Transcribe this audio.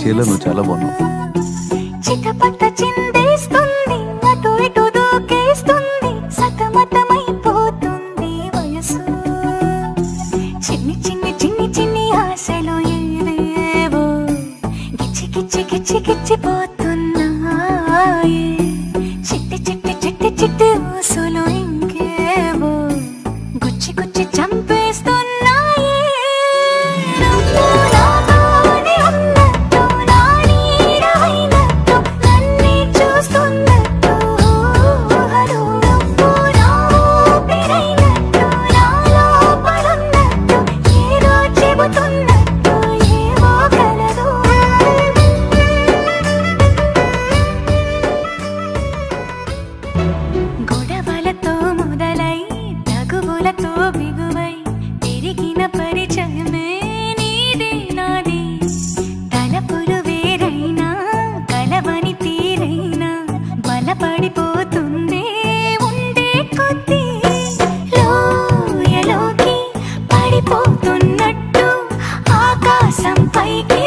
చీరలో నువ్వు చాలా బాగున్నావు. చిటపట చిందేస్తుంది, అటు ఇటు దూకేస్తుంది, సతమతమైపోతుంది వయసు. చిన్ని చిన్ని చిన్ని చిన్ని ఆశలు ఏవేవో గిచ్చి గిచ్చి గిచ్చి గిచ్చిపోతున్నాయి. చిట్టి చిట్టి చిట్టి చిట్టి ఊసులు ఇంకేవో గుచ్చి గుచ్చి చంపేస్తున్నాయి. గొడవలతో మొదలై తగువులతో బిగువై తిరిగిన పరిచయమే నీది నాది. తలపులు వేరైనా కలవని తీరైనా బలపడిపోతుంది ఉండే కొద్దీ. లోయలోకి పడిపోతున్నట్టు ఆకాశం పైకి